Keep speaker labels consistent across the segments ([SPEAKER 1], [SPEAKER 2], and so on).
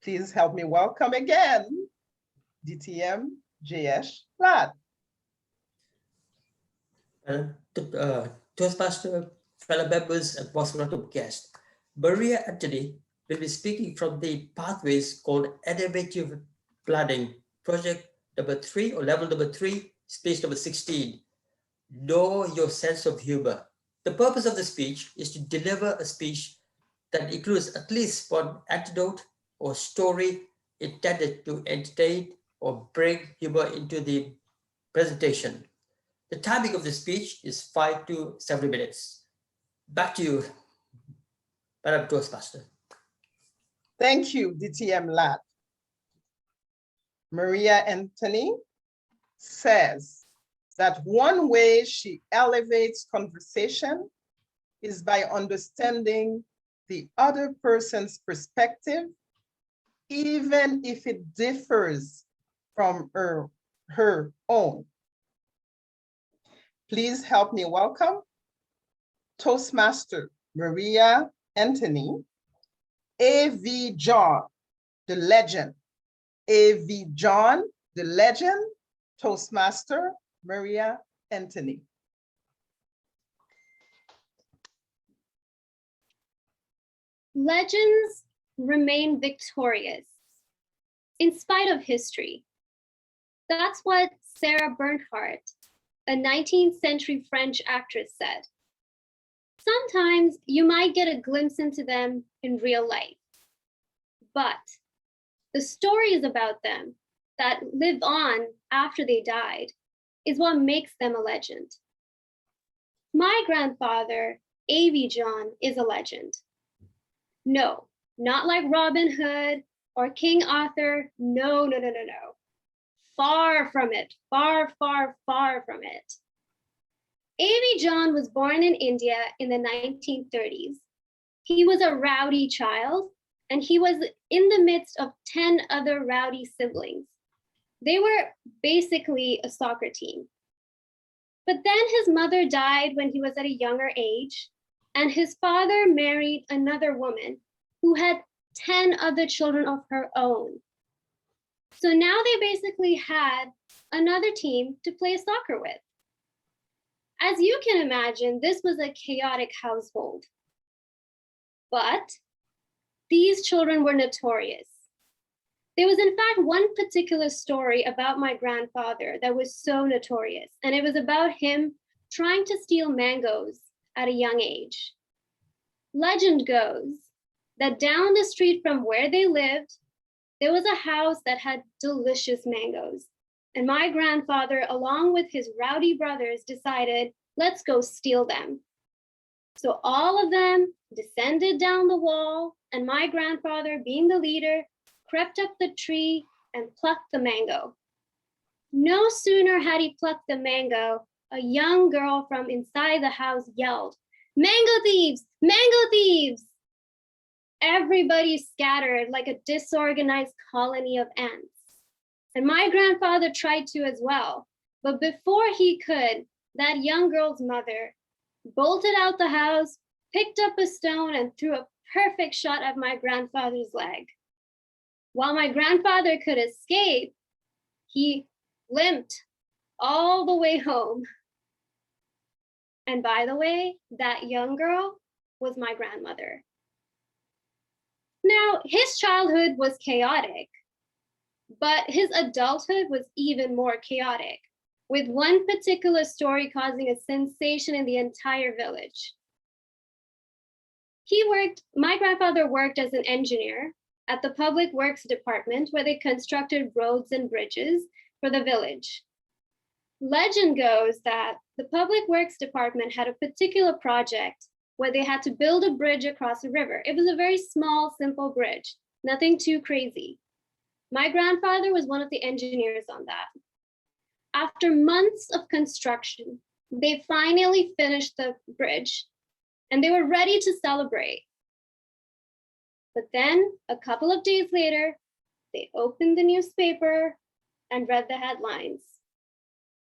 [SPEAKER 1] Please help me welcome again, DTM Jayesh Lad.
[SPEAKER 2] Toastmaster, fellow members, and possible guests, Maria Anthony will be speaking from the Pathways called Innovative Planning, project number 3 or level number 3, space number 16. Know your sense of humor. The purpose of the speech is to deliver a speech that includes at least one anecdote or story intended to entertain or bring humor into the presentation. The timing of the speech is 5 to 7 minutes. Back to you, Madam Toastmaster.
[SPEAKER 1] Thank you, DTM Lad. Maria Anthony says that one way she elevates conversation is by understanding the other person's perspective, even if it differs from her own. Please help me welcome Toastmaster Maria Anthony, A.V. John, the legend. A.V. John, the legend, Toastmaster Maria Anthony.
[SPEAKER 3] Legends remain victorious in spite of history. That's what Sarah Bernhardt, a 19th century French actress, said. Sometimes you might get a glimpse into them in real life, but the stories about them that live on after they died is what makes them a legend. My grandfather, A.V. John, is a legend. No, not like Robin Hood or King Arthur. No. Far from it, far from it. A.V. John was born in India in the 1930s. He was a rowdy child, and he was in the midst of 10 other rowdy siblings. They were basically a soccer team. But then his mother died when he was at a younger age, and his father married another woman who had 10 other children of her own. So now they basically had another team to play soccer with. As you can imagine, this was a chaotic household. But these children were notorious. There was in fact one particular story about my grandfather that was so notorious, and it was about him trying to steal mangoes at a young age. Legend goes that down the street from where they lived, there was a house that had delicious mangoes. And my grandfather, along with his rowdy brothers, decided, let's go steal them. So all of them descended down the wall, and my grandfather, being the leader, crept up the tree and plucked the mango. No sooner had he plucked the mango, a young girl from inside the house yelled, "Mango thieves! Mango thieves!" Everybody scattered like a disorganized colony of ants. And my grandfather tried to as well. But before he could, that young girl's mother bolted out the house, picked up a stone, and threw a perfect shot at my grandfather's leg. While my grandfather could escape, he limped all the way home. And by the way, that young girl was my grandmother. Now, his childhood was chaotic, but his adulthood was even more chaotic, with one particular story causing a sensation in the entire village. My grandfather worked as an engineer at the Public Works Department, where they constructed roads and bridges for the village. Legend goes that the Public Works Department had a particular project where they had to build a bridge across a river. It was a very small, simple bridge, nothing too crazy. My grandfather was one of the engineers on that. After months of construction, they finally finished the bridge and they were ready to celebrate. But then a couple of days later, they opened the newspaper and read the headlines.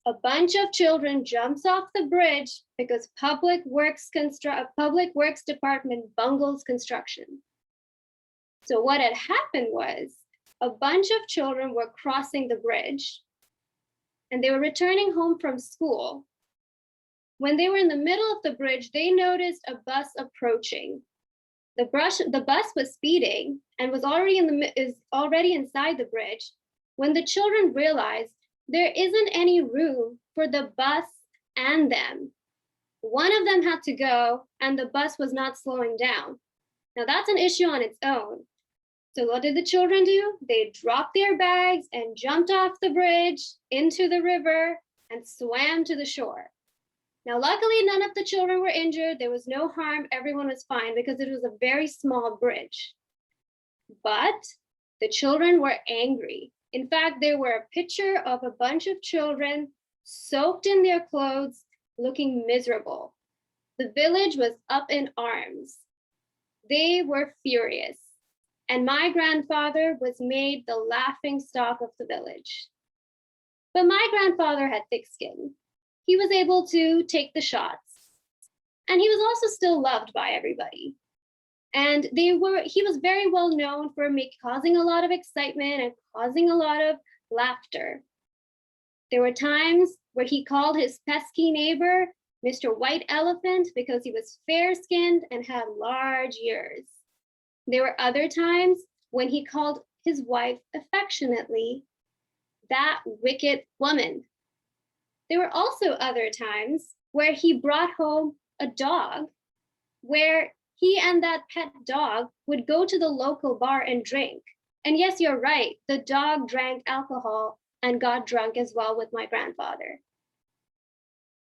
[SPEAKER 3] A bunch of children jumps off the bridge because Public Works Department bungles construction. So what had happened was a bunch of children were crossing the bridge and they were returning home from school. When they were in the middle of the bridge, they noticed a bus approaching. The bus was speeding and was already inside the bridge when the children realized there isn't any room for the bus and them. One of them had to go and the bus was not slowing down. Now that's an issue on its own. So what did the children do? They dropped their bags and jumped off the bridge into the river and swam to the shore. Now, luckily, none of the children were injured. There was no harm. Everyone was fine because it was a very small bridge. But the children were angry. In fact, there were a picture of a bunch of children soaked in their clothes, looking miserable. The village was up in arms. They were furious. And my grandfather was made the laughing stock of the village. But my grandfather had thick skin. He was able to take the shots. And he was also still loved by everybody. And he was very well known for causing a lot of excitement and causing a lot of laughter. There were times where he called his pesky neighbor Mr. White Elephant because he was fair-skinned and had large ears. There were other times when he called his wife affectionately, that wicked woman. There were also other times where he brought home a dog, where he and that pet dog would go to the local bar and drink. And yes, you're right, the dog drank alcohol and got drunk as well with my grandfather.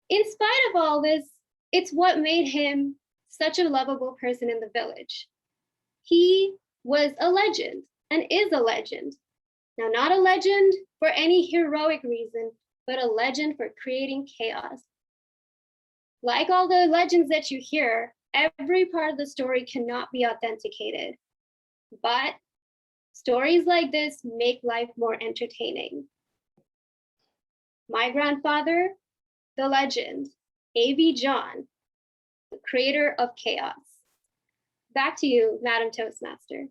[SPEAKER 3] In spite of all this, it's what made him such a lovable person in the village. He was a legend and is a legend. Now, not a legend for any heroic reason, but a legend for creating chaos. Like all the legends that you hear, every part of the story cannot be authenticated. But stories like this make life more entertaining. My grandfather, the legend, A.V. John, the creator of chaos. Back to you, Madam Toastmaster.